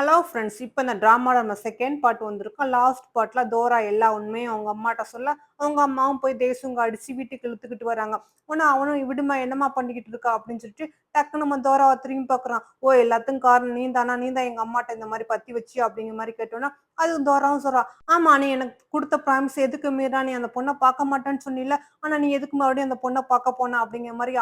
Hello friends. இப்ப இந்த ட்ராமால நம்ம செகண்ட் பார்ட் வந்திருக்கோம். லாஸ்ட் பார்ட்ல டோரா எல்லா உண்மையும் அவங்க அம்மாட்ட சொல்ல, அவங்க அம்மாவும் போய் தேசுங்க அடிச்சு வீட்டுக்கு இழுத்துக்கிட்டு வராங்க. உடனே அவனும் "விடும்மா என்னம்மா பண்ணிக்கிட்டு இருக்கா?" அப்படின்னு சொல்லிட்டு டக்குனு நம்ம டோராவ திரும்பி பார்க்குறான். "ஓ! எல்லாத்துக்கும் காரணம் நீ தானா? நீ தான் எங்க அம்மாட்ட இந்த மாரி பத்தி வச்சியா?" அப்படிங்கிற மாரி கேட்டோனே, அதுக்கு டோராவும் சொல்றா, "ஆமா நீ எனக்கு குடுத்த ப்ராமிஸ் எதுக்கு மீறா? நீ அந்த பொண்ண பார்க்க மாட்டேன்னு சொன்னீல்ல. ஆனா நீ எதுக்கு மறுபடியும் அந்த பொண்ண பார்க்க போன?" அப்படிங்கிற மாரி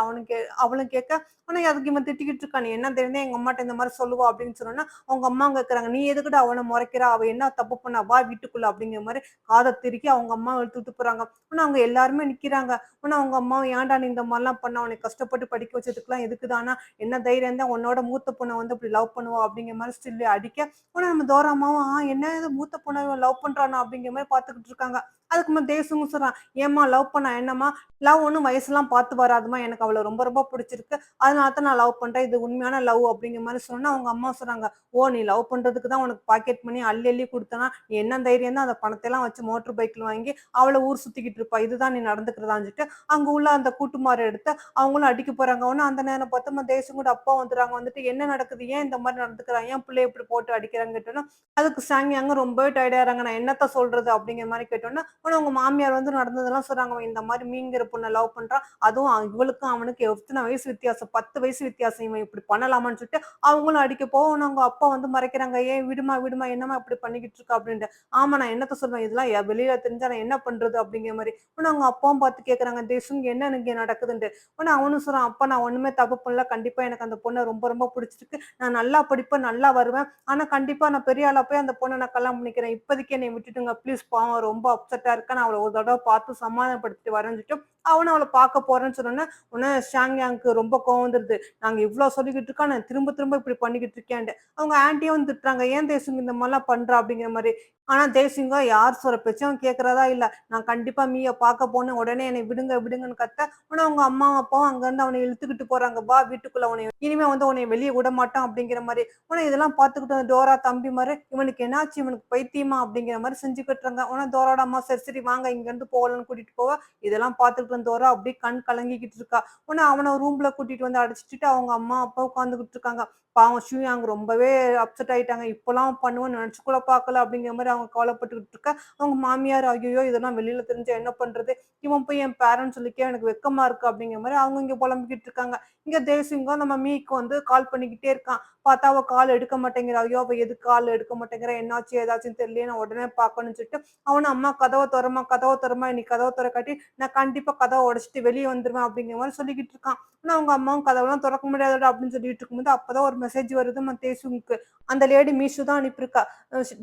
அவளும் கேட்க, உடனே அதுக்கு இவன் திட்டிக்கிட்டு இருக்கான். "நீ என்ன தெரிந்தே எங்க அம்மாட்ட இந்த மாரி சொல்லுவா?" அப்படின்னு சொன்னோனே, அவங்க அம்மா கேட்கறாங்க, "நீ எதுக்குடா அவன மொறைக்கிற? அவ என்ன தப்பு பண்ணா? வா வீட்டுக்குள்ள" அப்படிங்கிற மாரி காத திருக்கி அவங்க அம்மாவ இழுத்துட்டு போறாங்க. ஆனா அவங்க எல்லாருமே நிக்கிறாங்க. ஆனா அவங்க அம்மாவும், "ஏன்டா நீ இந்த மாரிலாம் பண்ண? உன்னை கஷ்டப்பட்டு படிக்க வச்சதுக்கெல்லாம் எதுக்குடான்னா, என்ன தைரியம் தான் உன்னோட மூத்த பொண்ண வந்து இப்படி லவ் பண்ணுவா?" அப்படிங்கிற மாரி சொல்லி அடிக்க, உடனே நம்ம டோரா அம்மாவும், என்ன இது மூத்த பொண்ண இவன் லவ் பண்றானா?" அப்படிங்கிற மாரி பார்த்துக்கிட்டு இருக்காங்க. அதுக்கு மேல தேசுவும் சொல்றான், "ஏம்மா லவ் பண்ணா என்னம்மா? லவ் ஒண்ணும் வயசுலாம் பார்த்து வராதும்மா. எனக்கு அவள ரொம்ப ரொம்ப புடிச்சிருக்கு. அதனால தான் நான் லவ் பண்றேன். இது உண்மையான லவ்" அப்படிங்கிற மாரி சொன்னோனே, அவங்க அம்மா சொல்றாங்க, "ஓ! நீ லவ் பண்றதுக்கு தான் உனக்கு பாக்கெட் மணி அள்ளி அள்ளி குடுத்தனா, நீ என்ன தைரியம் தான் அந்த பணத்தையெல்லாம் வச்சு மோட்டார் பைக்ல வாங்கி அவள ஊர் சுத்திக்கிட்டு இருப்பா. இதுதான் நீ நடந்துக்கிறதான்னு" சொல்லிட்டு, அங்க உள்ள அந்த கூட்டுமார எடுத்து அவங்களும் அடிக்க போறாங்க. உடனே அந்த நேரம் பார்த்து நம்ம தேசங்கூட அப்பா வந்துடுறாங்க. வந்துட்டு, "என்ன நடக்குது? ஏன் இந்த மாரி நடந்துக்கிறா? ஏன் புள்ளைய இப்படி போட்டு அடிக்கிறாங்கன்னு" கேட்டோனே, அதுக்கு சாங்கியாங்க ரொம்பவே டயர்ட் ஆயிடுறாங்க. "நான் என்னத்த சொல்றது?" அப்படிங்கிற மாரி கேட்டோனே, உடனே அவங்க மாமியார் வந்து நடந்ததெல்லாம் சொல்றாங்க. "அவன் இந்த மாரி மீன்கிற பொண்ண லவ் பண்றான். அதுவும் இவளுக்கும் அவனுக்கு எத்தன வயசு வித்தியாசம்? 10 வயசு வித்தியாசம். இவன் இப்படி பண்ணலாமான்னு" சொல்லிட்டு அவங்களும் அடிக்க போக, அவங்க அப்பா வந்து மறைக்கிறாங்க. "ஏன் விடுமா, விடுமா. என்னம்மா இப்படி பண்ணிக்கிட்டு இருக்க?" அப்படின்ட்டு. "ஆமா நான் என்னத்த சொல்வேன்? இதெல்லாம் வெளியில தெரிஞ்சா நான் என்ன பண்றது?" அப்படிங்கிற மாரி. உடனே அவங்க அப்பாவும் பார்த்து கேட்கறாங்க, "தேசுங் என்ன இங்க நடக்குதுன்ட்டு?" உடனே அவனும் சொல்றான், "அப்பா நான் ஒண்ணுமே தப்பு பண்ணல. கண்டிப்பா எனக்கு அந்த பொண்ண ரொம்ப ரொம்ப புடிச்சிருக்கு. நான் நல்லா படிப்பேன், நல்லா வருவேன். ஆனா கண்டிப்பா நான் பெரிய ஆளா போய் அந்த பொண்ண நான் கல்யாணம் பண்ணிக்கிறேன். இப்போதைக்கு என்னைய விட்டுடுங்க ப்ளீஸ். பாவம் ரொம்ப அப்செட்டா இருக்கா. நான் அவள ஒரு தடவ பார்த்து சமாதானப்படுத்திட்டு வரேன்னு" சொல்லிட்டு அவனும் அவள பார்க்க போறேன்னு சொன்னோனே, உடனே ஷாங்யாங்க்கு ரொம்ப கோவம் வந்துருது. "நாங்க இவ்ளோ சொல்லிக்கிட்டு இருக்கோம். நான் திரும்ப திரும்ப இப்படி பண்ணிக்கிட்டு இருக்கேன்ட்டு." அவங்க ஆன்டியும் வந்து திட்டுறாங்க. "ஏன் தேசுங் இந்த மாரிலாம் பண்ற?" அப்படிங்கிற மாரி. ஆனா தேசிங்க யார் சொல்ற பேச்சும் அவன் கேட்கிறதா இல்ல. "நான் கண்டிப்பா மீய பார்க்க போனேன். உடனே என்னை விடுங்க விடுங்கன்னு" கத்த, ஆனா அவங்க அம்மாவும் அப்பாவும் அங்கருந்து அவன இழுத்துக்கிட்டு போறாங்க. "வா வீட்டுக்குள்ள உன்னைய இனிமே வந்து உன்னைய வெளிய விடமாட்டோம்" அப்படிங்கிற மாரி. உடனே இதெல்லாம் பார்த்துக்கிட்டு அந்த டோரா தம்பி மாரு, "இவனுக்கு என்னாச்சு? இவனுக்கு பைத்தியமா?" அப்படிங்கிற மாரி செஞ்சுக்கிட்டு இருக்காங்க. உடனே டோராவோட அம்மா, "சரி சரி வாங்க இங்கருந்து போகலாம்ன்னு" கூட்டிட்டு போக, இதெல்லாம் பார்த்துக்கிட்டு இருந்த டோரா அப்படியே கண் கலங்கிக்கிட்டு இருக்கா. உடனே அவன ரூம்ல கூட்டிட்டு வந்து அடைச்சுட்டு அவங்க அம்மா, அப்பா உட்கார்ந்துகிட்டு இருக்காங்க. பாவம் ஷூயாங் ரொம்பவே அப்செட் ஆயிட்டாங்க. "இப்பலாம் பண்ணுவேன்னு நெனச்சு கூட பார்க்கல" அப்படிங்கிற மாரி அவங்க கவலைப்பட்டுக்கிட்டு இருக்க, அவங்க மாமியார், "ஐய்யயோ! இதெல்லாம் வெளியில தெரிஞ்சா என்ன பண்றது? இவன் போய் என் பேரன்னு சொல்லிக்க எனக்கு வெட்கமா இருக்கு" அப்படிங்கிற மாரி அவங்க இங்க புலம்பிக்கிட்டு இருக்காங்க. இங்க தேசிங்கம் நம்ம மீக்கு வந்து கால் பண்ணிக்கிட்டே இருக்கான். பார்த்தா அவ கால் எடுக்க மாட்டேங்கிறா. ஐயோ! அவ எதுக்கு கால் எடுக்க மாட்டேங்கிறா? என்னாச்சு? ஏதாச்சுன்னு தெரியலையே! நான் உடனே பார்க்கணும்னு சொல்லிட்டு, அவனும், "அம்மா கதவ தொறம்மா, கதவ தொறம்மா. இன்னைக்கு கதவ தொறக்காட்டி நான் கண்டிப்பா கதவ உடைச்சுட்டு வெளிய வந்துருவேன்" அப்படிங்கிற மாரி சொல்லிக்கிட்டு இருக்கான். ஆனா அவங்க அம்மாவும், "கதவெல்லாம் தொறக்க முடியாதுடா" அப்படின்னு சொல்லிட்டு இருக்கும்போது, அப்பதான் ஒரு மெசேஜ் வருது நம்ம தேசுங்க்கு. அந்த லேடி மீஷு தான் அனுப்பியிருக்கா.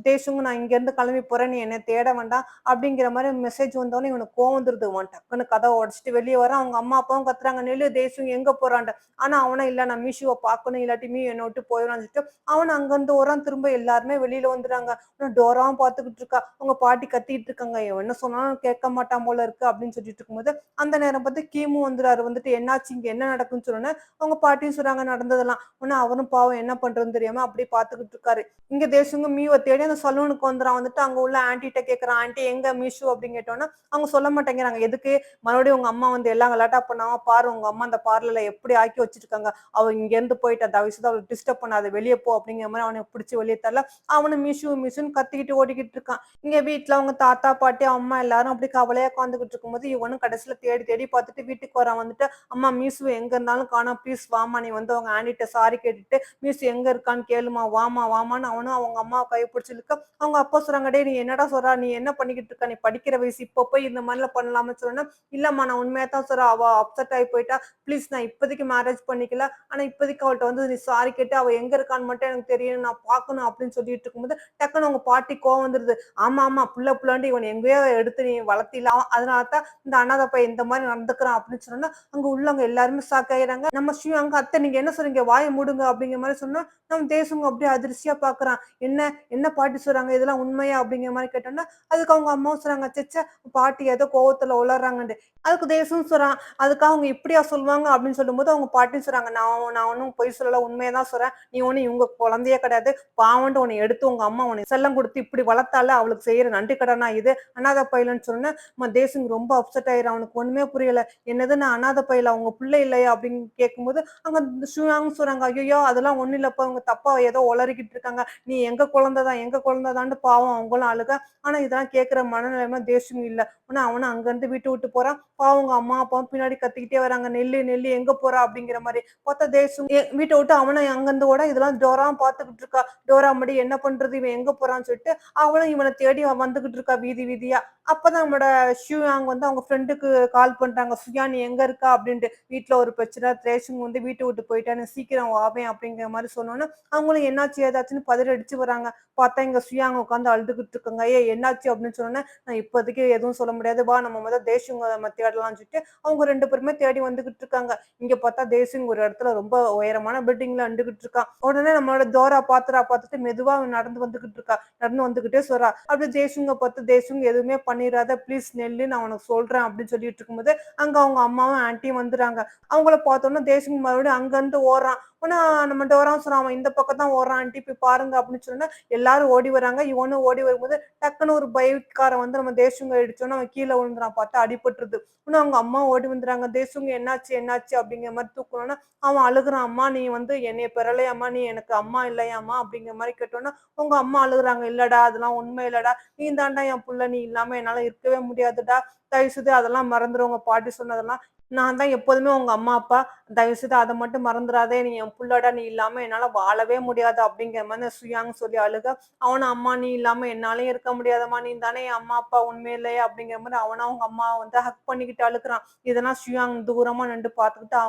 "தேசுங் நான் இங்கேருந்து கிளம்பி போறேன். நீ என்னை தேட வேண்டாம்" அப்படிங்கிற மாரி மெசேஜ் வந்தோனே இவனுக்கு கோவம் வந்துருது. அவன் டக்குனு கதவ உடைச்சுட்டு வெளிய வரான். அவங்க அம்மா, அப்பாவும் கத்துறாங்க, "நில்லு தேசுங் எங்க போறான்ட்டு." ஆனா அவனும், "இல்ல நான் மீஷுவ பார்க்கணும். இல்லாட்டி மீ என்ன விட்டு போயிருவான்னு" சொல்லிட்டு அவனும் அங்கருந்து வரான். திரும்ப எல்லாருமே வெளியில வந்துறாங்க. டோராவும் பார்த்துக்கிட்டு இருக்கா. அவங்க பாட்டி கத்திட்டு இருக்காங்க, "இவன் என்ன சொன்னாலும் கேட்க மாட்டான் போல இருக்கு" அப்படின்னு சொல்லிட்டு இருக்கும்போது, அந்த நேரம் பார்த்து கீமு வந்துறாரு. வந்துட்டு, "என்னாச்சு? இங்க என்ன நடக்குன்னு" சொன்னோனே, அவங்க பாட்டியும் சொல்றாங்க நடந்ததெல்லாம். உடனே அவரும் பாவம் என்ன பண்றதுன்னு தெரியாம அப்படியே பார்த்துக்கிட்டு இருக்காரு. இங்க தேசுங்க மீவ தேடி அந்த சலூனுக்கு வந்துறான். வந்துட்டு அங்க உள்ள ஆன்டிட்ட கேட்கறான், "ஆன்டி எங்க மீஷு?" அப்படின்னு கேட்டோனே, அவங்க சொல்ல மாட்டேங்கிறாங்க. "எதுக்கு? மறுபடியும் உங்க அம்மா வந்து எல்லாம் கலாட்டா பண்ணாம பாரு, உங்க அம்மா அந்த பார்லர்ல எப்படி ஆக்கி வச்சிருக்காங்க. அவ இங்கேருந்து போயிட்டா. தயவு செய்து அவள டிஸ்டர்ப் பண்ணாத. வெளிய போ" அப்படிங்கிற மாரி அவன பிடிச்சு வெளிய தள்ள, அவனும் மீஷு மீஷுன்னு கத்திக்கிட்டு ஓடிக்கிட்டு இருக்கான். இங்க வீட்ல அவங்க தாத்தா, பாட்டி, அம்மா எல்லாரும் அப்படி கவலையா உட்காந்துக்கிட்டு இருக்கும்போது, இவனும் கடைசியில தேடி தேடி பார்த்துட்டு வீட்டுக்கு வரான். வந்துட்டு, "அம்மா மீஷுவ எங்க இருந்தாலும் காணோம். ப்ளீஸ் வாம்மா. நீ வந்து அவங்க ஆன்டிட்ட சாரி கேட்டுட்டு மீஷு எங்க இருக்கான்னு கேளும்மா. வாம்மா வாம்மான்னு" அவனும் அவங்க அம்மாவ கைய பிடிச்சு இழுக்க, அவங்க அப்பா சொல்றாங்க, "டேய் நீ என்னடா சொல்றா? நீ என்ன பண்ணிக்கிட்டு இருக்க? நீ படிக்கிற வயசு. இப்ப போய் இந்த மாரிலாம் பண்ணலாமான்னு" சொன்னோனே, "இல்லம்மா நான் உண்மையா தான் சொல்றேன். அவ அப்செட் ஆயி போயிட்டா. ப்ளீஸ் நான் இப்போதைக்கு மேரேஜ் பண்ணிக்கல. ஆனா இப்போதைக்கு அவள்ட்ட வந்து நீ சாரி கேட்டு அவ எங்க இருக்கான்னு மட்டும் எனக்கு தெரியணும். நான் பார்க்கணும்" அப்படின்னு சொல்லிட்டு இருக்கும்போது, டக்குனு அவங்க பாட்டி கோவம் வந்துருது. "ஆமா ஆமா புள்ளாண்டி இவன எங்கேயோ எடுத்து நீ வளர்த்தில. அதனால தான் இந்த அனாத பையன் இந்த மாரி நடந்துக்கிறான்" அப்படின்னு சொன்னோனே, அங்க உள்ளவங்க எல்லாருமே ஷாக் ஆயிடுறாங்க. நம்ம அங்க, "அத்தை நீங்க என்ன சொல்றீங்க? வாய மூடுங்க" அப்படிங்கிற மாரி சொன்னா, நம்ம தேசங்க அப்படியே அதிர்ச்சியா பார்க்குறான். "என்ன என்ன பாட்டி சொல்றாங்க? இதெல்லாம் உண்மையா?" அப்படிங்கிற மாரி கேட்டோனே, அதுக்கு அவங்க அம்மாவும் சொல்றாங்க, "ச்சே பாட்டி ஏதோ கோவத்துல உளர்றாங்கன்ட்டு." அதுக்கு தேசும் சொல்றான், "அதுக்காக அவங்க இப்படியா சொல்லுவாங்க?" அப்படின்னு சொல்லும்போது, அவங்க பாட்டியும் சொல்றாங்க, நான் ஒண்ணும் பொய் சொல்லல. உண்மைய தான் சொல்றேன். நீ ஒண்ணும் இவங்க குழந்தையே கிடையாது. பாவம்ன்ட்டு உன்னை எடுத்து உங்க அம்மா உன்னை செல்லம் குடுத்து இப்படி வளர்த்தால, அவளுக்கு செய்யற நன்றி கடனா இது. அனாதை பையலன்னு சொன்னோனே, தேசுங் ரொம்ப அப்செட் ஆயிடுறான். அவனுக்கு ஒண்ணுமே புரியல. "என்னது நான் அனாதை பையலா? உங்க பிள்ளை இல்லையா?" அப்படின்னு கேட்கும்போது, அங்க ஷூயாங் சொல்றாங்க, "ஐயய்யோ! அதெல்லாம் ஒண்ணும் இல்லப்பா. அவங்க தப்பா ஏதோ உளறிக்கிட்டு இருக்காங்க. நீ எங்க குழந்தை தான், எங்க குழந்தை தான்ட்டு" பாவம் அவங்களும் அழுக. ஆனா இதெல்லாம் கேட்கிற மனநிலைமை தேசுங் இல்ல. உடனே அவனும் அங்கருந்து வீட்ட விட்டு போறான். பாவம் அவங்க அம்மா, அப்பாவும் பின்னாடி கத்திக்கிட்டே வராங்க. "நெல்லு, நெல்லு எங்க போறா?" அப்படிங்கிற மாரி. பார்த்தா தேசுங் வீட்ட விட்டு அவனும் அங்கருந்து ஓட, இதெல்லாம் டோராவும் பார்த்துக்கிட்டு இருக்கா. டோரா மடி என்ன பண்றது? இவன் எங்க போறான்னு சொல்லிட்டு, அவளும் இவன தேடி வந்துகிட்டு இருக்கா வீதி வீதியா. அப்பதான் நம்மளோட ஷூயாங் வந்து அவங்க ஃப்ரெண்டுக்கு கால் பண்றாங்க. "சுயா நீ எங்க இருக்கா?" அப்படின்ட்டு. "வீட்ல ஒரு பிரச்சனை. தேசுங் வந்து வீட்ட விட்டு போயிட்டான். நீ சீக்கிரம் வாவேன்" அப்படிங்கிற மாரி சொன்னோனே, அவங்களும் என்னாச்சு ஏதாச்சுன்னு பதறி வராங்க. பார்த்தா இங்க சுயாங்க உட்காந்து அழுதுகிட்டு இருக்காங்க. "ஏய் என்னாச்சு?" அப்படின்னு சொன்னோனே, "நான் இப்போதைக்கு எதுவும் சொல்ல முடியாது. வா நம்ம தேசுங்க நம்ம தேடலாம்ன்னு" சொல்லிட்டு அவங்க 2 பேருமே தேடி வந்துகிட்டு இருக்காங்க. இங்க பார்த்தா தேசிங் ஒரு இடத்துல ரொம்ப உயரமான பில்டிங்ல நின்டுகிட்டு இருக்கான். உடனே நம்மளோட டோரா பார்த்துட்டு மெதுவா நடந்து வந்துகிட்டு இருக்கா. நடந்து வந்துகிட்டே சொல்றா. அப்படியே தேசுங்க பார்த்து, "தேசுங் எதுவுமே பண்ணிறாத. ப்ளீஸ் நெல்லு நான் உனக்கு சொல்றேன்" அப்படின்னு சொல்லிட்டு இருக்கும்போது, அங்க அவங்க அம்மாவும் ஆன்டியும் வந்துறாங்க. அவங்கள பார்த்தோனே தேசுங் மறுபடியும் அங்கருந்து ஓடுறான். ஆனா நம்ம டோராவும் சொல்றான், "அவன் இந்த பக்கம் தான் ஓடுறான் ஆன்டி போய் பாருங்க" அப்படின்னு சொன்னோனே, எல்லாரும் ஓடி வராங்க. இவனும் ஓடி வரும்போது, டக்குனு ஒரு பைக்காரன் வந்து நம்ம தேசுங்க இடிச்சோனே அவன் கீழ விழுந்துறான். பார்த்தா அடிபட்டுருது. உடனே அவங்க அம்மா ஓடி வந்துறாங்க. "தேசுங்க என்னாச்சு? என்னாச்சு?" அப்படிங்கிற மாரி தூக்குனோனே, அவன் அழுகுறான். "அம்மா நீ வந்து என்னைய பெறலையாம்மா? நீ எனக்கு அம்மா இல்லையாம்மா?" அப்படிங்கிற மாரி கேட்டோனே, அவங்க அம்மா அழுகுறாங்க. "இல்லடா, அதெல்லாம் உண்மை இல்லடா. நீ தான்டா என் புள்ள. நீ இல்லாம என்னால இருக்கவே முடியாதுடா. தயவு செய்து அதெல்லாம் மறந்துரு. உங்க பாட்டி சொன்னதெல்லாம். நான் தான் எப்போதுமே உங்க அம்மா, அப்பா. தயவு செய்து அத மட்டும் மறந்துறாதே. நீ என் புள்ளடா. நீ இல்லாம என்னால வாழவே முடியாது." அப்படிங்கிற மாரி சுயாங் சொல்லி அழுக, அவனும் "அம்மா நீ இல்லாம என்னாலயும் இருக்க முடியாதும்மா. நீ தானே என் அம்மா, அப்பா உண்மையிலேயே" அப்படிங்கிற மாரி அவனும் அவங்க அம்மாவ வந்து ஹக் பண்ணிக்கிட்டு அழுகுறான். இதெல்லாம் ஷியாங் தூரமா நின்டு பார்த்துக்கிட்டு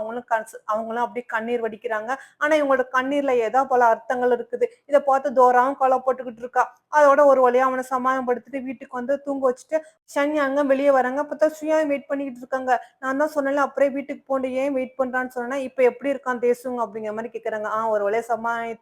அவங்களும் அப்படியே கண்ணீர் வடிக்கிறாங்க. ஆனா இவங்களோட கண்ணீர்ல ஏதோ பல அர்த்தங்கள் இருக்குது. இத பார்த்து டோராவும் கவல போட்டுக்கிட்டு இருக்கா. அதோட ஒரு வழியா அவன சமாதானப்படுத்திட்டு வீட்டுக்கு வந்து தூங்க வச்சுட்டு, ஷன்யாங்க வெளிய வராங்க. பார்த்தா ஷியாங் வெயிட் பண்ணிக்கிட்டு இருக்காங்க. நான் தான் சொன்னேன்ல அப்படியே வீட்டுக்கு போண்டு ஏன் வெயிட் பண்றான்னு சொன்னேன்னா, "இப்ப எப்படி இருக்கான் தேசுங்?" அப்படிங்கிற மாரி கேட்கறாங்க. ஒரு வழியா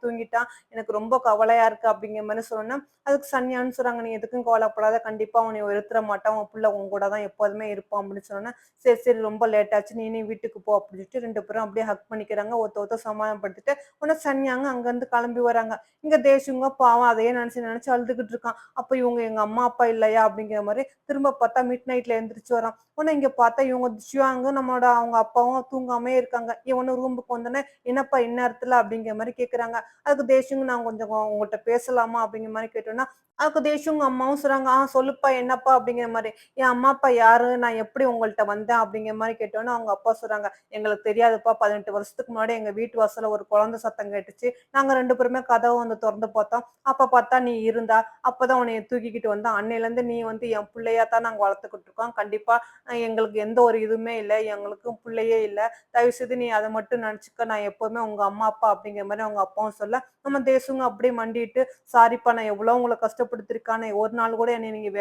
தூங்கிட்டான். எனக்கு ரொம்ப கவலையா இருக்கு" அப்படிங்கிற மாரி சொன்னேன். அதுக்கு சன்யான்னு சொல்றாங்க, "நீ எதுக்கும் கவலைப்படாத. கண்டிப்பா உன்னை வெறுத்துற மாட்டான். உன் புள்ள உன் கூட தான் எப்போதுமே இருப்பான்" அப்படின்னு சொன்னோனே, "சரி, சரி ரொம்ப லேட் ஆச்சு. நீ வீட்டுக்கு போ" அப்படின்னு சொல்லிட்டு 2 பேரும் அப்படியே ஹக் பண்ணிக்கிறாங்க. ஒருத்தர் சமாதானப்படுத்திட்டு, உடனே சன்யாங்க அங்கருந்து கிளம்பி வராங்க. இங்க தேசுங்க பாவம் அதையே நெனச்சு நெனச்சு அழுதுகிட்டு இருக்கான். அப்ப இவங்க எங்க அம்மா, அப்பா இல்லையா? அப்படிங்கிற மாரி திரும்ப பார்த்தா மிட் நைட்ல எந்திரிச்சு வரான். உடனே இங்க பார்த்தா இவங்க ஷியாங்கும் நம்மளோட அவங்க அப்பாவும் தூங்காமயே இருக்காங்க. இவனும் ரூமுக்கு வந்தோனே, "என்னப்பா இந்நேரத்துல?" அப்படிங்கிற மாரி கேட்கறாங்க. அதுக்கு தேசுங் "நான் கொஞ்சம் உங்கள்ட்ட பேசலாமா?" அப்படிங்கிற மாரி கேட்டோம்னா, அதுக்கு தேசுங் அம்மாவும் சொல்றாங்க, சொல்லுப்பா என்னப்பா?" அப்படிங்கிற மாரி. "என் அம்மா, அப்பா யாரு? நான் எப்படி உங்கள்ட்ட வந்தேன்?" அப்படிங்கிற மாரி கேட்டோனே, அவங்க அப்பா சொல்றாங்க, "எங்களுக்கு தெரியாதுப்பா. 18 வருஷத்துக்கு முன்னாடி எங்க வீட்டு வாசல்ல ஒரு குழந்தை சத்தம் கேட்டுச்சு. நாங்க 2 பேருமே கதவ வந்து தொறந்து பார்த்தோம். அப்ப பார்த்தா நீ இருந்தா. அப்பதான் உன்னைய தூக்கிக்கிட்டு வந்தோம். அன்னையிலருந்து நீ வந்து என் புள்ளையா தான் நாங்க வளர்த்துக்கிட்டு இருக்கோம். கண்டிப்பா எங்களுக்கு எந்த ஒரு இதுவுமே இல்ல. எங்களுக்கும் புள்ளையே இல்ல. தயவு செய்து நீ அத மட்டும் நெனச்சுக்க. நான் எப்பவுமே உங்க அம்மா, அப்பா" அப்படிங்கிற மாரி அவங்க அப்பாவும் சொல்ல, நம்ம தேசுங்க அப்படியே மண்டியிட்டு, "சாரிப்பா நான் எவ்வளோ உங்கள கஷ்டப்படுத்திருக்கேன். ஆனா ஒரு நாள் கூட என்னைய நீங்க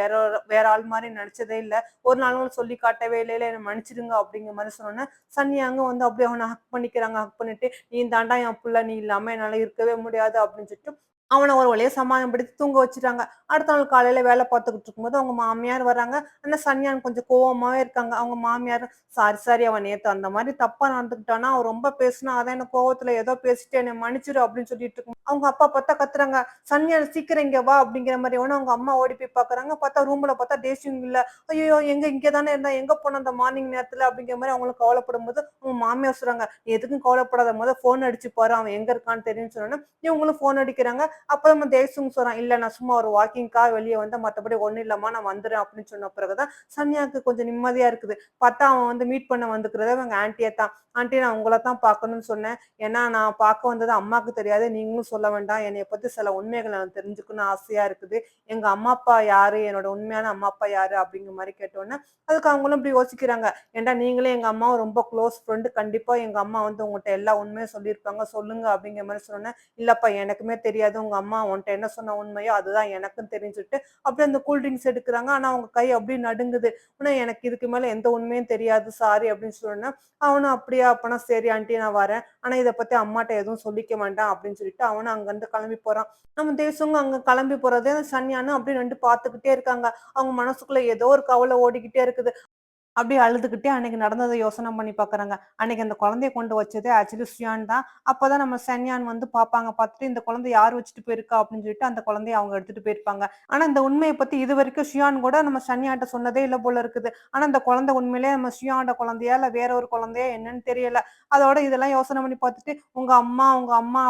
வேற ஆள் மாரி நெனச்சதே இல்ல. ஒரு நாள் கூட சொல்லி காட்டவே இல்லைல. என்ன மன்னிச்சுடுங்க" அப்படிங்கிற மாரி சொன்னோனே, சன்யாங்க வந்து அப்படியே அவன ஹக் பண்ணிக்கிறாங்க. ஹக் பண்ணிட்டு, "நீ தான்டா என் புள்ள. நீ இல்லாம என்னால இருக்கவே முடியாது" அப்படின்னு சொல்லிட்டு, அவன ஒரு வழியா சமாதானப்படுத்தி தூங்க வச்சுட்டாங்க. அடுத்த நாள் காலையில வேல பார்த்துக்கிட்டு இருக்கும்போது, அவங்க மாமியார் வராங்க. ஆனா சன்யான் கொஞ்சம் கோவமாவே இருக்காங்க. அவங்க மாமியார், "சாரி, சாரி அவன் நேத்து அந்த மாரி தப்பா நடந்துக்கிட்டானா, அவன் ரொம்ப பேசினா, அதான் எனக்கு கோவத்துல ஏதோ பேசிட்டேன். என்னை மன்னிச்சுரு" அப்படின்னு சொல்லிட்டு இருக்கும். அவங்க அப்பா பார்த்தா கத்துறாங்க. "சன்யான் சீக்கிரம் இங்க வா" அப்படிங்கிற மாரி. உடனே அவங்க அம்மா ஓடி போய் பார்க்குறாங்க. பார்த்தா ரூம்ல பார்த்தா டேசியும் இல்ல. "ஐயய்யோ! இங்க தானே இருந்தா. எங்க போனா அந்த மார்னிங் நேரத்துல?" அப்படிங்கிற மாரி அவங்களும் கவலைப்படும்போது, அவங்க மாமியார் சொல்றாங்க, "நீ எதுக்கும் கவலைப்படாத. ஃபோன் அடிச்சு பாரு. அவன் எங்க இருக்கான்னு தெரியும்னு" சொன்னோனே, இவங்களும் ஃபோன் அடிக்கிறாங்க. அப்ப நம்ம தேசுங் சொல்றான், "இல்ல நான் சும்மா ஒரு வாக்கிங்க்காக வெளிய வந்தேன். மத்தபடி ஒண்ணும் இல்லம்மா. நான் வந்துர்றேன்" அப்படின்னு சொன்ன பிறகு தான் சன்யாக்கு கொஞ்சம் நிம்மதியா இருக்குது. பார்த்தா அவன் வந்து மீட் பண்ண வந்துருக்கிறது அவங்க ஆன்டிய தான். "ஆன்டி நான் உங்கள தான் பார்க்கணும்னு சொன்னேன். ஏன்னா நான் பார்க்க வந்தது அம்மாக்கு தெரியாது. நீங்களும் சொல்ல வேண்டாம். என்னைய பத்தி சில உண்மைகள நான் தெரிஞ்சுக்கணும்னு ஆசையா இருக்குது. எங்க அம்மா, அப்பா யாரு? என்னோட உண்மையான அம்மா, அப்பா யாரு?" அப்படிங்கிற மாரி கேட்டோனே, அதுக்கு அவங்களும் இப்படி யோசிக்கிறாங்க. "ஏன்டா நீங்களும் எங்க அம்மாவும் ரொம்ப க்ளோஸ் ஃப்ரெண்ட். கண்டிப்பா எங்க அம்மா வந்து உங்கட்ட எல்லா உண்மையும் சொல்லியிருப்பாங்க. சொல்லுங்க" அப்படிங்கிற மாரி சொன்னோனே, "இல்லப்பா எனக்குமே தெரியாது. உங்க அம்மா உன்ட்ட என்ன சொன்ன உண்மையோ அதுதான் எனக்கும் தெரியும்னு" சொல்லிட்டு, அப்படியே அந்த கூல் ட்ரிங்க்ஸ் எடுக்குறாங்க. ஆனா அவங்க கை அப்படியே நடுங்குது. "ஆனா எனக்கு இதுக்கு மேல எந்த உண்மையும் தெரியாது. சாரி" அப்படின்னு சொன்னோனே, அவனும் "அப்படியா? அப்பனா சரி ஆன்டி நான் வரேன். ஆனா இத பத்தி அம்மாட்ட எதுவும் சொல்லிக்க வேண்டாம்" அப்படின்னு சொல்லிட்டு அவனும் அங்கருந்து கிளம்பி போறான். நம்ம தேசங்க அங்க கிளம்பி போறத சன்யானும் அப்படியே நின்டு பார்த்துக்கிட்டே இருக்காங்க. அவங்க மனசுக்குள்ள ஏதோ ஒரு கவலை ஓடிக்கிட்டே இருக்குது. அப்படியே அழுதுகிட்டே அன்னைக்கு நடந்தத யோசனை பண்ணி பார்க்குறாங்க. அன்னைக்கு அந்த குழந்தைய கொண்டு வச்சது ஆக்சுவலி சுயான் தான். அப்பதான் நம்ம சன்யான் வந்து பார்ப்பாங்க. பார்த்துட்டு இந்த குழந்தை யார் வச்சுட்டு போயிருக்கா அப்படின்னு சொல்லிட்டு அந்த குழந்தைய அவங்க எடுத்துட்டு போயிருப்பாங்க. ஆனா இந்த உண்மைய பத்தி இதுவரைக்கும் ஷியான் கூட நம்ம சன்யாட்ட சொன்னதே இல்ல போல இருக்குது. ஆனா அந்த குழந்தை உண்மையிலேயே நம்ம ஷியானோட குழந்தையா? இல்ல வேற ஒரு குழந்தையா என்னன்னு தெரியல. அதோட இதெல்லாம் யோசனை பண்ணி பார்த்துட்டு, உங்க அம்மா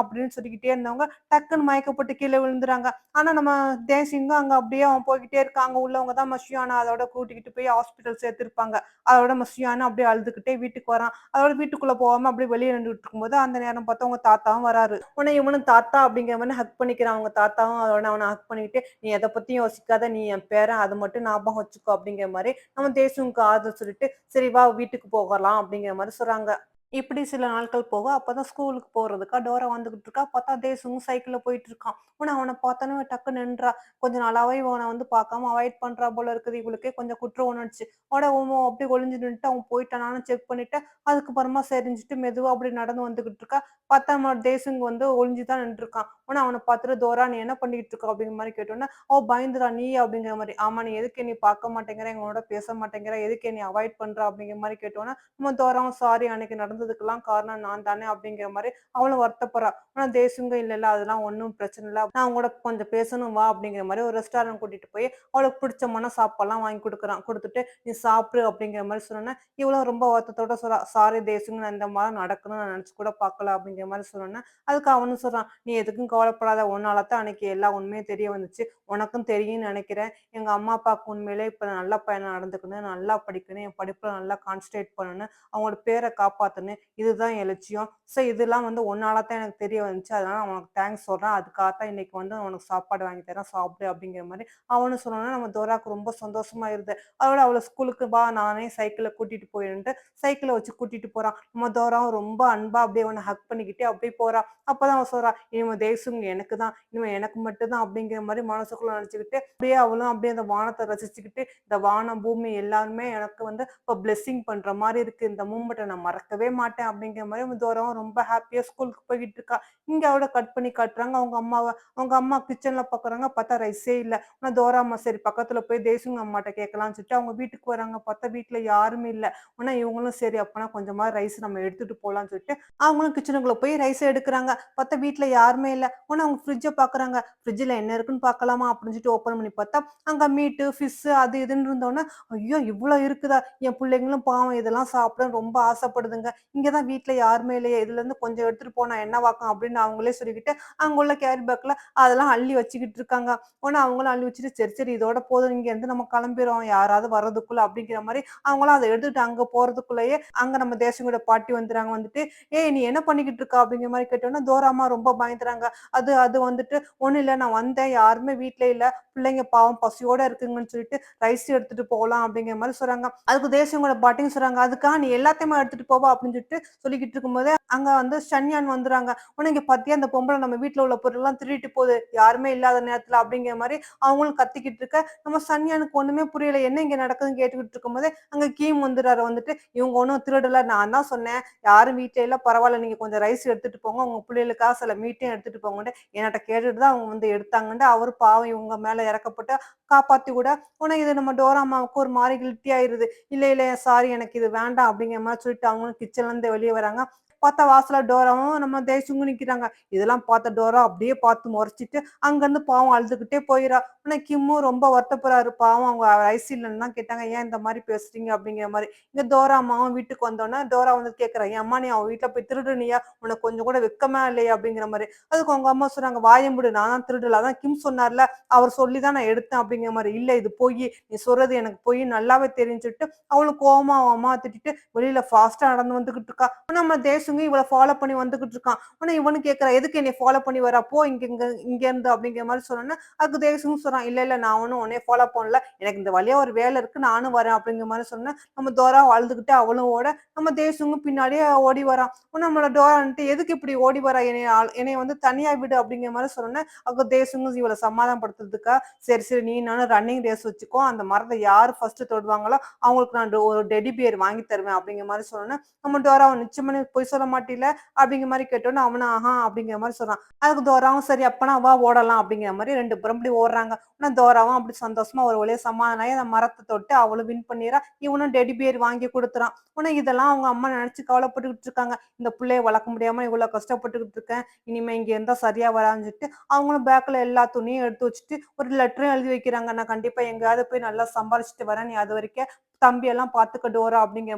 அப்படின்னு சொல்லிக்கிட்டே இருந்தவங்க டக்குன்னு மயக்கப்பட்டு கீழ விழுந்துறாங்க. ஆனா நம்ம தேசிங்கும் அங்க அப்படியே அவன் போய்க்கிட்டே இருக்கான். அங்க உள்ளவங்க தான் மஷியானா அதோட கூட்டிக்கிட்டு போய் ஹாஸ்பிட்டல் சேர்த்திருப்பாங்க. அதோட மஷியானா அப்படியே அழுதுகிட்டே வீட்டுக்கு வரான். அதோட வீட்டுக்குள்ள போகாம அப்படியே வெளிய நின்னுட்டு இருக்கும்போது, அந்த நேரம் பார்த்து அவங்க தாத்தாவும் வராரு. உடனே இவனும் தாத்தா அப்படிங்கிற மாரி ஹக் பண்ணிக்கிறான். அவங்க தாத்தாவும் அதோட அவன ஹக் பண்ணிக்கிட்டு, "நீ எத பத்தியும் யோசிக்காத. நீ என் பேரன். அத மட்டும் ஞாபகம் வச்சுக்கோ" அப்படிங்கிற மாரி நம்ம தேசுங்க்கு ஆறுதல் சொல்லிட்டு, "சரி வா வீட்டுக்கு போகலாம்" அப்படிங்கிற மாரி சொல்றாங்க. இப்படி சில நாட்கள் போக, அப்பதான் ஸ்கூலுக்கு போறதுக்கா டோரா வந்துகிட்டு இருக்கா. பார்த்தா தேசுவும் சைக்கிள்ல போயிட்டு இருக்கான். உடனே அவன பார்த்தோனே டக்குன்னு நின்றா. கொஞ்ச நாளாவே இவன வந்து பார்க்காம அவாய்ட் பண்றா போல இருக்குது. இவளுக்கே கொஞ்சம் குற்ற உணர்ச்சி. உடனே அவன் அப்படியே ஒளிஞ்சு நின்னுட்டு அவன் போயிட்டானான்னு செக் பண்ணிட்டு, அதுக்கப்புறமா சரிஞ்சுட்டு மெதுவா அப்படி நடந்து வந்துகிட்டு இருக்கா. பார்த்தா நம்ம தேசுங் வந்து ஒளிஞ்சு தான் நின்றுருக்கான். உடனே அவன பார்த்துட்டு, "தோரா நீ என்ன பண்ணிக்கிட்டு இருக்க?" அப்படிங்கிற மாரி கேட்டோனே, அவ பயந்துறா. "நீயா?" அப்படிங்கிற மாரி. "ஆமா நீ எதுக்கு என்னைய பார்க்க மாட்டேங்கிற? எங்களோட பேச மாட்டேங்கிற? எதுக்கு என்னைய அவாய்ட் பண்ற?" அப்படிங்கிற மாரி கேட்டோனே, நம்ம தோராவும் சாரி அன்னைக்கு நடந்ததுக்கெல்லாம் காரணம் நான் தானே அப்படிங்கிற மாரி அவளும் வருத்தப்படுறா. ஆனா தேசுங்க இல்ல இல்ல அதெல்லாம் ஒண்ணும் பிரச்சனை இல்ல. நான் உன் கூட கொஞ்சம் பேசணும் வா அப்படிங்கிற மாரி ஒரு ரெஸ்டாரண்ட் கூட்டிட்டு போய் அவளுக்கு பிடிச்சமான சாப்பாடுலாம் வாங்கி குடுக்குறான். குடுத்துட்டு நீ சாப்பிடு அப்படிங்கிற மாரி சொன்னோனே, இவளும் ரொம்ப வருத்தத்தோட சொல்றா. சாரி தேசுங்க நான் இந்த மாரி நடக்கணும்னு நான் நெனச்சு கூட பார்க்கல அப்படிங்கிற மாரி சொன்னோனே, அதுக்கு அவனும் சொல்றான். நீ எதுக்கும் கவலைப்படாத. உன்னால தான் அன்னைக்கு எல்லா உண்மையும் தெரிய வந்துச்சு. உனக்கும் தெரியும்னு நெனைக்கிறேன். எங்க அம்மா, அப்பாவுக்கு உண்மையிலே இப்ப நல்ல பையனா நடந்துக்கணும். நல்லா படிக்கணும். என் படிப்புல நல்லா கான்சன்ட்ரேட் பண்ணணும். அவங்களோட பேர காப்பாத்தணும். இதுதான் என் லட்சியம். இதெல்லாம் வந்து உன்னால தான் எனக்கு தெரிய வந்துச்சு. அதனால நான் உனக்கு தேங்க்ஸ் சொல்றேன். அதுக்காக தான் இன்னைக்கு வந்து உனக்கு சாப்பாடு வாங்கி தரேன். சாப்பிடு அப்படிங்கிற மாரி அவனும் சொன்னோனே, நம்ம தோராக்கு ரொம்ப சந்தோஷமாயிருது. அதோட அவள ஸ்கூலுக்கு வா நானே சைக்கிள்ல கூட்டிட்டு போயிறேன்ட்டு சைக்கிள வச்சு கூட்டிட்டு போறான். நம்ம தோராவும் ரொம்ப அன்பா அப்படியே அவன ஹக் பண்ணிக்கிட்டு அப்படியே போறா. அப்பதான் அவ சொல்றா, "இனிமே தேசும் எனக்கு தான். இனிமே எனக்கு மட்டும் தான்" அப்படிங்கிற மாரி மனசுக்குள்ள நெனச்சுக்கிட்டு, அப்படியே அவளும் அப்படியே அந்த வானத்த ரசிச்சுக்கிட்டு, இந்த வானம், பூமி எல்லாருமே எனக்கு வந்து இப்ப பிளெஸ்ஸிங் பண்ற மாரி இருக்கு. இந்த மூமெண்ட்ட நான் மறக்கவே மாட்டேன் அப்படிங்கிற மாரி தூரம் ரொம்ப ஹாப்பியா ஸ்கூலுக்கு போய்க்கிட்டு இருக்கா. இங்க அவள கட் பண்ணி காட்டுறாங்க அவங்க அம்மாவ. அவங்க அம்மா கிச்சன்ல பாக்குறாங்க. பார்த்தா ரைஸே இல்ல. ஆனா டோரா அம்மா சரி பக்கத்துல போய் தேசுங்க அம்மாட்ட கேட்கலாம்னு சொல்லிட்டு அவங்க வீட்டுக்கு வராங்க. பார்த்தா வீட்ல யாருமே இல்ல. ஆனா இவங்களும் சரி அப்பனா கொஞ்சமா ரைஸ் நம்ம எடுத்துட்டு போலாம்னு சொல்லிட்டு, அவங்களும் கிச்சனுக்குள்ள போய் ரைஸ் எடுக்குறாங்க. பார்த்தா வீட்ல யாருமே இல்ல. உடனே அவங்க ஃப்ரிட்ஜ பாக்குறாங்க. ஃப்ரிட்ஜ்ல என்ன இருக்குன்னு பார்க்கலாமா அப்படின்னு சொல்லிட்டு ஓப்பன் பண்ணி பார்த்தா, அங்க மீட்டு, ஃபிஷ் அது இதுன்னு இருந்தோனே, ஐயோ! இவ்ளோ இருக்குதா? என் புள்ளைங்களும் பாவம் இதெல்லாம் சாப்பிட ரொம்ப ஆசைப்படுதுங்க. இங்க தான் வீட்ல யாருமே இல்லையே! இதுலருந்து கொஞ்சம் எடுத்துட்டு போனா என்னவாக்கும் அப்படின்னு அவங்களே சொல்லிக்கிட்டு, அங்க உள்ள கேரி பேக்ல அதெல்லாம் அள்ளி வச்சுக்கிட்டு இருக்காங்க. உடனே அவங்களும் அள்ளி வச்சுட்டு, சரி, சரி இதோட போதும் இங்கேருந்து நம்ம கிளம்பிருவோம். யாராவது வர்றதுக்குள்ள அப்படிங்கிற மாரி அவங்களும் அத எடுத்துட்டு அங்க போறதுக்குள்ளயே, அங்க நம்ம தேசங்களோட பாட்டி வந்துறாங்க. வந்துட்டு, "ஏய்! நீ என்ன பண்ணிக்கிட்டு இருக்க?" அப்படிங்கிற மாரி கேட்டோனே, டோராம்மா ரொம்ப பயந்துறாங்க. அது அது வந்துட்டு, "ஒண்ணும் இல்ல நான் வந்தேன். யாருமே வீட்ல இல்ல. பிள்ளைங்க பாவம் பசியோட இருக்குங்கன்னு சொல்லிட்டு ரைஸ் எடுத்துட்டு போலாம்." அப்படிங்கிற மாரி சொல்றாங்க. அதுக்கு தேசியங்களோட பாட்டியும் சொல்றாங்க, "அதுக்காக நீ எல்லாத்தையுமா எடுத்துட்டு போவா?" அப்படின்னு சொல்லிட்டு சொல்லிக்கிட்டு இருக்கும்போதே, அங்க வந்து ஷன்யான் வந்துறாங்க. "உடனே இங்க பாத்தியா அந்த பொம்பள நம்ம வீட்ல உள்ள பொருள்லாம் திருடிட்டு போகுது. யாருமே இல்லாத நேரத்துல." அப்படிங்கிற மாரி அவங்களும் கத்திக்கிட்டு இருக்க, நம்ம சன்யானுக்கு ஒண்ணுமே புரியல. என்ன இங்க நடக்குதுன்னு கேட்டுக்கிட்டு இருக்கும்போதே, அங்க கீம் வந்துறாரு. வந்துட்டு, "இவங்க ஒண்ணும் திருடல. நான் தான் சொன்னேன். யாரும் வீட்ல இல்ல. பரவால்ல. நீங்க கொஞ்சம் ரைஸ் எடுத்துட்டு போங்க. உங்க புள்ளைகளுக்காக சில மீட்டையும் எடுத்துட்டு போங்கன்ட்டு" என்ட்ட கேட்டுட்டு தான் அவங்க வந்து எடுத்தாங்கன்ட்டு, அவரு பாவம் இவங்க மேல இறக்கப்பட்டு காப்பாத்தி விட, உடனே இது நம்ம டோரா அம்மாவுக்கு ஒரு மாரி கில்ட்டி ஆயிருது. "இல்ல, இல்ல சாரி எனக்கு இது வேண்டாம்." அப்படிங்கிற மாரி சொல்லிட்டு அவங்களும் கிச்சன்லருந்து வெளிய வராங்க. பார்த்தா வாசல்ல டோராவும் நம்ம தேய்ச்சுங்க நிக்கிறாங்க. இதெல்லாம் பார்த்த டோரா அப்படியே பார்த்து மொறச்சிட்டு, அங்கருந்து பாவம் அழுதுகிட்டே போயிறா. ஆனா கிம்மும் ரொம்ப வருத்தப்படுறாரு. பாவம் அவங்க ரைஸ் இல்லன்னு தான் கேட்டாங்க. "ஏன் இந்த மாரி பேசுறீங்க?" அப்படிங்கிற மாரி. இங்க டோரா அம்மாவும் வீட்டுக்கு வந்தோனே, டோரா வந்து கேட்கிறா, "ஏம்மா நீ அவ வீட்ல போய் திருடுனியா? உனக்கு கொஞ்சம் கூட வெட்கமா இல்லையா?" அப்படிங்கிற மாரி. அதுக்கு அவங்க அம்மா சொன்னாங்க, "வாய மூடு. நான் தான் திருடல. அதான் கிம் சொன்னார்ல, அவர் சொல்லி தான் நான் எடுத்தேன்." அப்படிங்கிற மாரி. "இல்ல இது பொய்யி. நீ சொல்றது எனக்கு பொய்ன்னு நல்லாவே தெரியும்ன்னு" சொல்லிட்டு, அவளும் கோவமா அவ அம்மாவ திட்டிட்டு வெளியில ஃபாஸ்ட்டா நடந்து வந்துகிட்டு இருக்கா. ஆனா நம்ம தேசுங்க இவள ஃபாலோ பண்ணி வந்துகிட்டு இருக்கான். ஆனா இவனும் கேட்கிறான், "எதுக்கு என்னைய ஃபாலோ பண்ணி வர்ற? போ இங்க இங்க இங்கேருந்து" அப்படிங்கிற மாரி சொன்னோனே, அதுக்கு தேசும் சொல்றான், "இல்ல, இல்ல நான் ஒண்ணும் உன்னைய ஃபாலோ பண்ணல. எனக்கு இந்த வழியா ஒரு வேலை இருக்கு. நானும் வரேன்." அப்படிங்கிற மாரி சொன்னோனே, நம்ம டோரா அழுதுகிட்டு அவளும் ஓட, நம்ம தேசுங்கும் பின்னாடியே ஓடி வரான். உடனே நம்மளோட டோரா வந்துட்டு, "எதுக்கு இப்படி ஓடி வர? என்னைய வந்து தனியா விடு." அப்படிங்கிற மாரி சொன்னோனே, அப்ப தேசுங்கும் இவள சமாதானப்படுத்துறதுக்கா, "சரி, சரி நீ நானும் ரன்னிங் ரேஸ் வச்சுக்கோ. அந்த மரத்த யாரு ஃபர்ஸ்ட்டு தொடுவாங்களோ, அவங்களுக்கு நான் ஒரு டெடி பியர் வாங்கி தருவேன்." அப்படிங்கிற மாரி சொன்னோனே, நம்ம டோரா நிச்சயமா நீ பொய் சொல்ல சொல்ல மாட்டீல அப்படிங்கிற மாரி கேட்டோனே, அவனும் ஆஹா அப்படிங்கிற மாரி சொல்றான். அதுக்கு டோராவும் சரி அப்பனா வா ஓடலாம் அப்படிங்கிற மாரி 2 பேரும் இப்படி ஓடுறாங்க. ஆனா டோராவும் அப்படி சந்தோஷமா ஒரு வழியா சமாதானம் ஆயி அந்த மரத்த தொட்டு அவளும் வின் பண்ணிறா. இவனும் டெடி பியர் வாங்கி குடுத்துறான். ஆனா இதெல்லாம் அவங்க அம்மா நெனச்சு கவலைப்பட்டுக்கிட்டு இருக்காங்க. இந்த புள்ளைய வளர்க்க முடியாம இவ்வளோ கஷ்டப்பட்டுக்கிட்டு இருக்கேன். இனிமே இங்க இருந்தா சரியா வராதுன்னு சொல்லிட்டு, அவங்களும் பேக்ல எல்லா துணியும் எடுத்து வச்சுட்டு, ஒரு லெட்டரும் எழுதி வைக்கிறாங்க. நான் கண்டிப்பா எங்கேயாவது போய் நல்லா சம்பாரிச்சுட்டு வரேன். நீ அதுவரைக்கும் தம்பியெல்லாம் பார்த்துக்க டோரா அப்படிங்கிற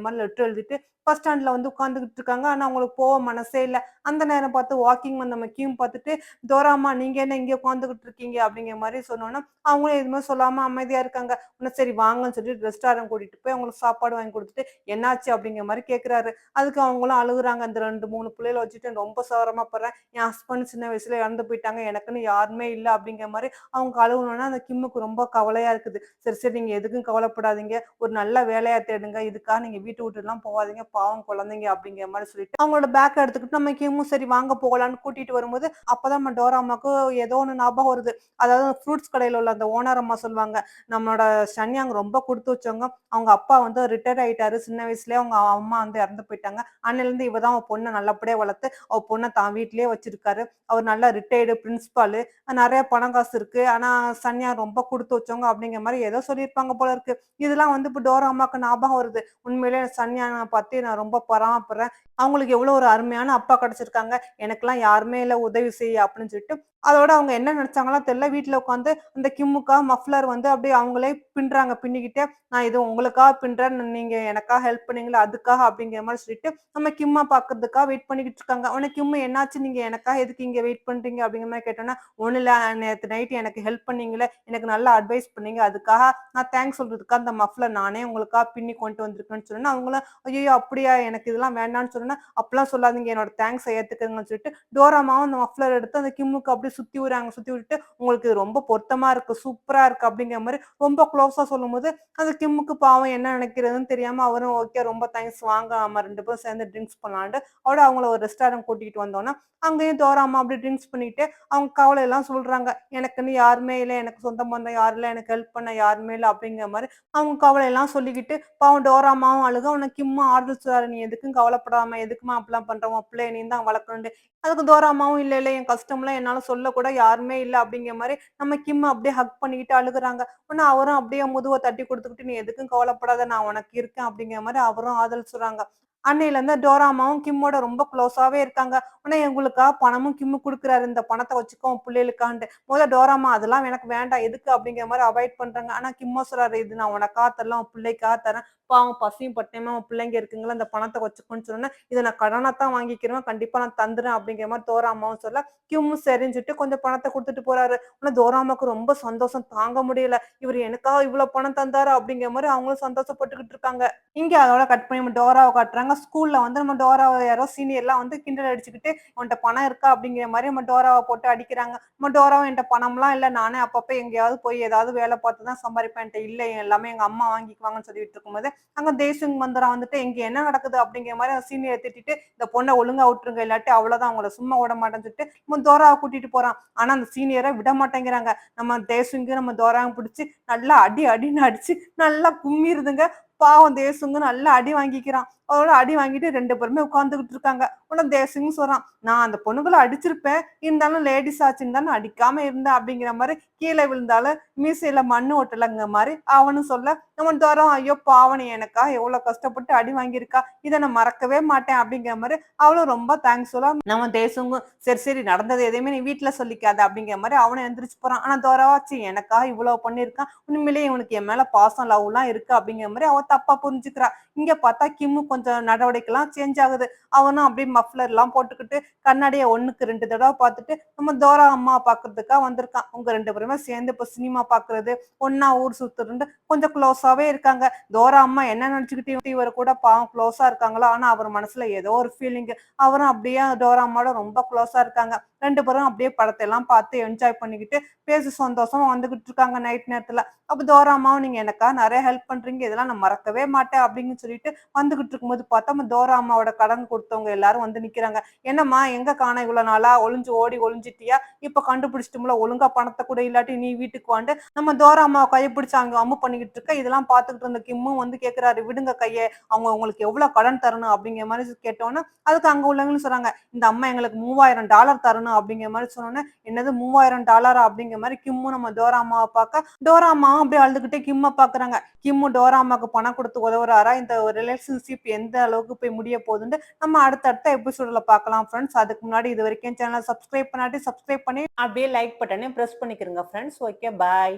மாரி லெட்டர் எழுதிட்டு, பஸ் ஸ்டாண்ட்ல வந்து உட்கார்ந்துகிட்டு இருக்காங்க. ஆனா அவங்களுக்கு போக மனசே இல்ல. அந்த நேரம் பார்த்து வாக்கிங் வந்த மக்கியும் பார்த்துட்டு, "டோராம்மா நீங்க என்ன இங்க உட்கார்ந்துகிட்டு இருக்கீங்க?" அப்படிங்கிற மாரி சொன்னோனே, அவங்களும் எதுவுமே சொல்லாம அமைதியா இருக்காங்க. உடனே சரி வாங்கன்னு சொல்லிட்டு ரெஸ்டாரண்ட் கூட்டிட்டு போய் அவங்களுக்கு சாப்பாடு வாங்கி குடுத்துட்டு, "என்னாச்சு?" அப்படிங்கிற மாரி கேட்கிறாரு. அதுக்கு அவங்களும் அழுகுறாங்க. "இந்த 2, 3 பிள்ளைகள வச்சுட்டு ரொம்ப சிரமப்படுறேன். என் ஹஸ்பண்ட் சின்ன வயசுல இறந்து போயிட்டாங்க. எனக்குன்னு யாருமே இல்ல." அப்படிங்கிற மாரி அவங்க அழுவுனோனே, அந்த கிம்முக்கு ரொம்ப கவலையா இருக்குது. "சரி, சரி நீங்க எதுக்கும் கவலைப்படாதீங்க. ஒரு நல்ல வேலையா தேடுங்க. இதுக்காக நீங்க வீட்ட விட்டுலாம் போகாதீங்க. பாவம் குழந்தைங்க." அப்படிங்கிற மாரி சொல்லிட்டு, அவங்களோட பேக்க எடுத்துக்கிட்டு நம்ம கிம்மும் சரி வாங்க போகலான்னு கூட்டிட்டு வரும்போது, அப்பதான் நம்ம டோரா அம்மாக்கு ஏதோ ஒண்ணு ஞாபகம் வருது. அதாவது ஃப்ரூட்ஸ் கடையில உள்ள அந்த ஓனர் அம்மா சொல்லுவாங்க, "நம்மளோட ஷன்யாங் ரொம்ப குடுத்து வச்சவங்க. அவங்க அப்பா வந்து ரிட்டயர்ட் ஆயிட்டாரு. சின்ன வயசுலயே அவங்க அம்மா வந்து இறந்து போயிட்டாங்க. அன்னையிலருந்து இவ தான் அவ பொண்ண நல்லபடியா வளர்த்து, அவ பொண்ண தான் வீட்லயே வச்சிருக்காரு. அவர் நல்ல ரிட்டயர்டு பிரின்சிபாலு. நெறைய பணம் காசு இருக்கு. ஆனா சன்யா ரொம்ப குடுத்து வச்சவங்க." அப்படிங்கிற மாரி ஏதோ சொல்லியிருப்பாங்க போல இருக்கு. இதெல்லாம் வந்து இப்ப டோரா அம்மாக்கு ஞாபகம் வருது. உண்மையிலேயே சன்யான பத்தி நான் ரொம்ப பொறாமப்படுறேன். அவங்களுக்கு எவ்வளோ ஒரு அருமையான அப்பா கிடைச்சிருக்காங்க. எனக்கெல்லாம் யாருமே இல்ல உதவி செய்ய அப்படின்னு சொல்லிட்டு, அதோட அவங்க என்ன நெனச்சாங்களோ தெரியல. வீட்ல உட்காந்து அந்த கிம்முக்கா மஃப்ளர் வந்து அப்படியே அவங்களே பின்றாங்க பின்னிக்கிட்டே. நான் இது உங்களுக்காக பின்றேன். நீங்க எனக்காக ஹெல்ப் பண்ணீங்கல்ல அதுக்காக அப்படிங்கிற மாரி சொல்லிட்டு, நம்ம கிம்ம பாக்கறதுக்காக வெயிட் பண்ணிக்கிட்டு இருக்காங்க. உடனே கிம்மு என்னாச்சு நீங்க எனக்காக எதுக்கு இங்க வெயிட் பண்றீங்க? அப்படிங்கிற மாரி கேட்டோனே, ஒண்ணும் இல்ல நேத்து நைட் எனக்கு ஹெல்ப் பண்ணீங்கல்ல, எனக்கு நல்ல அட்வைஸ் பண்ணீங்க. அதுக்காக நான் தேங்க்ஸ் சொல்றதுக்காக அந்த மஃப்ளர் நானே உங்களுக்காக பின்னி கொண்டு வந்திருக்கேன்னு சொன்னோனே, அவங்களும் ஐயய்யோ! அப்படியா? எனக்கு இதெல்லாம் வேண்டான்னு சொன்னோனே, "அப்பலாம் சொல்லாதீங்க. என்னோட தேங்க்ஸ ஏத்துக்கங்கன்னு" சொல்லிட்டு, டோராமாவும் அந்த மஃப்ளர் எடுத்து அந்த கிம்முக்கு அப்படியே சுத்தி விடுறாங்க. சுத்தி விட்டுட்டு, "உங்களுக்கு இது ரொம்ப பொருத்தமா இருக்கு. சூப்பரா இருக்கு." அப்படிங்கிற மாரி ரொம்ப க்ளோஸா சொல்லும்போது, அந்த கிம்முக்கு பாவம் என்ன நினைக்கிறதுன்னு தெரியாம அவரும் ஓகே ரொம்ப தேங்க்ஸ் வாங்க நம்ம 2 பேரும் சேர்ந்து ட்ரிங்க்ஸ் பண்ணலான்ட்டு, அவட அவங்கள ஒரு ரெஸ்டாரண்ட் கூட்டிட்டு வந்தோனே, அங்கேயும் டோராம்மா அப்படியே ட்ரிங்க்ஸ் பண்ணிட்டு, அவங்க கவலையெல்லாம் சொல்றாங்க. "எனக்குன்னு யாருமே இல்ல. எனக்கு சொந்த பந்தம் யாரும் இல்ல. எனக்கு ஹெல்ப் பண்ண யாருமே இல்ல." அப்படிங்கிற மாரி அவங்க கவலையெல்லாம் சொல்லிக்கிட்டு, பாவம் டோராம்மாவும் அழுக. உடனே கிம்மும் ஆறுதல் சொல்றாரு. "நீ எதுக்கும் கவலைப்படாம, எதுக்கும்மா அப்படிலாம் பண்ற? உன் பிள்ளைய நீ தான் வளர்க்கணுன்ட்டு." அதுக்கு டோராம்மாவும், "இல்ல, இல்ல என் கஷ்டம்லாம் என்னால சொல்லக்கூட யாருமே இல்ல." அப்படிங்கிற மாரி நம்ம கிம்ம அப்படியே ஹக் பண்ணிக்கிட்டு அழுகுறாங்க. உடனே அவரும் அப்படியே முதுவ தட்டி குடுத்துக்கிட்டு, "நீ எதுக்கும் கவலைப்படாத. நான் உனக்கு இருக்கேன்." அப்படிங்கிற மாரி அவரும் ஆறுதல் சொல்றாங்க. அன்னையிலருந்து டோராம்மாவும் கிம்மோட ரொம்ப க்ளோஸாவே இருக்காங்க. உடனே இவங்களுக்கா பணமும் கிம்மு குடுக்குறாரு. "இந்த பணத்த வச்சுக்கோ உன் புள்ளைகளுக்கான்ட்டு." டோராம்மா அதெல்லாம் எனக்கு வேண்டாம். எதுக்கு அப்படிங்கிற மாரி அவாய்ட் பண்றாங்க. ஆனா கிம்மோ சொல்றாரு, "இது நான் உனக்காக தரல. உன் பிள்ளைக்காக தரேன். பாவம் பசியும் பட்டினியுமா உன் பிள்ளைங்க இருக்குங்கள, இந்த பணத்த வச்சுக்கோன்னு" சொன்னோனே, "இத நான் கடனா தான் வாங்கிக்கிறேன். கண்டிப்பா நான் தந்துர்றேன்." அப்படிங்கிற மாரி டோராம்மாவும் சொல்ல, கிம்மும் சரின்னு சொல்லிட்டு கொஞ்சம் பணத்த குடுத்துட்டு போறாரு. ஆனா டோராம்மாக்கு ரொம்ப சந்தோஷம் தாங்க முடியல. இவரு எனக்காக இவ்ளோ பணம் தந்தாரா? அப்படிங்கிற மாரி அவங்களும் சந்தோஷப்பட்டுக்கிட்டு இருக்காங்க. இங்க அதோட கட் பண்ணி நம்ம டோராவ காட்டுறாங்க. ஸ்கூல்ல வந்து நம்ம டோராவ யாரோ சீனியர்லாம் வந்து கிண்டல் அடிச்சுக்கிட்டு, "உன்ட்ட பணம் இருக்கா?" அப்படிங்கிற மாரி நம்ம டோராவ போட்டு அடிக்கிறாங்க. நம்ம டோராவும், "என்ட்ட பணம்லாம் இல்ல. நானே அப்பப்ப எங்கேயாவது போய் ஏதாவது வேல பார்த்து தான் சம்பாரிப்பேன். என்ட்ட இல்ல. எல்லாமே எங்க அம்மா வாங்கிக்குவாங்கன்னு" சொல்லிட்டு இருக்கும்போது, அங்க தேசிங் மந்திரம் வந்துட்டு, "இங்க என்ன நடக்குது?" அப்படிங்கிற மாரி அந்த சீனியர திட்டிட்டு, "இந்த பொண்ண ஒழுங்கா விட்டுருங்க. இல்லாட்டி அவ்வளோதான். உங்கள சும்மா விட மாட்டேன்னு" சொல்லிட்டு நம்ம டோராவ கூட்டிட்டு போறான். ஆனா அந்த சீனியர விட மாட்டேங்கிறாங்க. நம்ம தேசுங்கு நம்ம டோராவையும் பிடிச்சு நல்லா அடி அடின்னு அடிச்சு நல்லா கும்மிருதுங்க. பாவம் தேசுங்க நல்லா அடி வாங்கிக்கிறான். அதோட அடி வாங்கிட்டு 2 பேருமே உட்கார்ந்துகிட்டு இருக்காங்க. உடனே தேசிங்கும் சொல்றான், "நான் அந்த பொண்ணுங்கள அடிச்சிருப்பேன். இருந்தாலும் லேடீஸ் ஆச்சுன்னு தான் நான் அடிக்காம இருந்தேன்." அப்படிங்கிற மாரி கீழ விழுந்தாலும் மீசையில மண்ணு ஒட்டலங்கிற மாரி அவனும் சொல்ல, நம்ம டோரம், "ஐயோ பாவம் நீ எனக்காக எவ்வளோ கஷ்டப்பட்டு அடி வாங்கியிருக்கா. இத நான் மறக்கவே மாட்டேன்." அப்படிங்கிற மாரி அவளும் ரொம்ப தேங்க்ஸ் சொல்ல, நம்ம தேசுங்கும், "சரி, சரி நடந்தது எதையுமே நீ வீட்ல சொல்லிக்காத." அப்படிங்கிற மாரி அவனும் எந்திரிச்சு போறான். ஆனா டோராவாச்சு எனக்காக இவ்வளோ பண்ணியிருக்கான். உண்மையிலேயே இவனுக்கு என் மேல பாசம், லவ்லாம் இருக்கு அப்படிங்கிற மாரி அவ தப்பா புரிஞ்சுக்கிறா. இங்க பார்த்தா கிம்மு கொஞ்சம் நடவடிக்கைலாம் சேஞ்ச் ஆகுது. அவனும் அப்படியே மஃப்ளர்லாம் போட்டுக்கிட்டு கண்ணாடிய 1க்கு 2 தடவ பார்த்துட்டு, நம்ம டோரா அம்மாவ பார்க்கறதுக்கா வந்திருக்கான். அவங்க 2 பேருமே சேர்ந்து இப்ப சினிமா பார்க்கறது, ஒண்ணா ஊர் சுத்துறதுன்ட்டு கொஞ்சம் க்ளோஸாவே இருக்காங்க. டோரா அம்மா என்ன நினைச்சுக்கிட்டு இவரு கூட பாவம் க்ளோஸா இருக்காங்களோ, ஆனா அவர் மனசுல ஏதோ ஒரு ஃபீலிங். அவரும் அப்படியே டோரா அம்மாவோட ரொம்ப க்ளோஸா இருக்காங்க. 2 பேரும் அப்படியே படத்தை எல்லாம் பார்த்து என்ஜாய் பண்ணிக்கிட்டு பேசி சந்தோஷமா வந்துகிட்டு இருக்காங்க நைட் நேரத்துல. அப்ப டோரா அம்மாவும் நீங்க எனக்கா நிறைய ஹெல்ப் பண்றீங்க, இதெல்லாம் நான் மறக்கவே மாட்டேன் அப்படின்னு சொல்லிட்டு வந்துகிட்டு இருக்கும்போது பார்த்தா நம்ம டோரா அம்மாவோட கடன் கொடுத்தவங்க எல்லாரும் வந்து நிக்கிறாங்க. என்னம்மா எங்க காணோம் இவ்வளவு நாளா, ஒளிஞ்சிட்டியா, இப்ப கண்டுபிடிச்சிட்டுல, ஒழுங்கா பணத்தை கூட இல்லாட்டி நீ வீட்டுக்கு வாண்டு நம்ம டோரா அம்மாவை கையை பிடிச்சு அங்க அம்மு பண்ணிக்கிட்டு இருக்க. இதெல்லாம் பார்த்துக்கிட்டு இருந்த கிம்மும் வந்து கேக்குறாரு, விடுங்க கையை, அவங்க உங்களுக்கு எவ்வளவு கடன் தரணும் அப்படிங்கிற மாதிரி கேட்டோன்னா அதுக்கு அங்க உள்ளவங்கன்னு சொல்றாங்க, இந்த அம்மா எங்களுக்கு $3000 தரணும் அப்படிங்கிற மாதிரி சொன்னோன்னே, என்னது $3000 அப்படிங்கிற மாதிரி கிம்மு நம்ம டோரா அம்மாவை பார்க்க, டோரா அம்மாவும் அப்படியே அழுதுகிட்டே கிம்ம பாக்குறாங்க. கிம்மு டோரா அம்மாவுக்கு பணம் கொடுத்து உதவுறாரா, இந்த ரிலேஷன்ஷிப் எந்த அளவுக்கு போய் முடிய போகுதுன்னு நம்ம அடுத்தடுத்த எபிசோட்ல பார்க்கலாம் ஃப்ரெண்ட்ஸ். அதுக்கு முன்னாடி இது வரைக்கும் சேனலை சப்ஸ்கிரைப் பண்ணாட்டி சப்ஸ்கிரைப் பண்ணி அப்படியே லைக் பட்டனே பிரஸ் பண்ணிக்கிறங்க ஃப்ரெண்ட்ஸ். ஓகே, பாய்.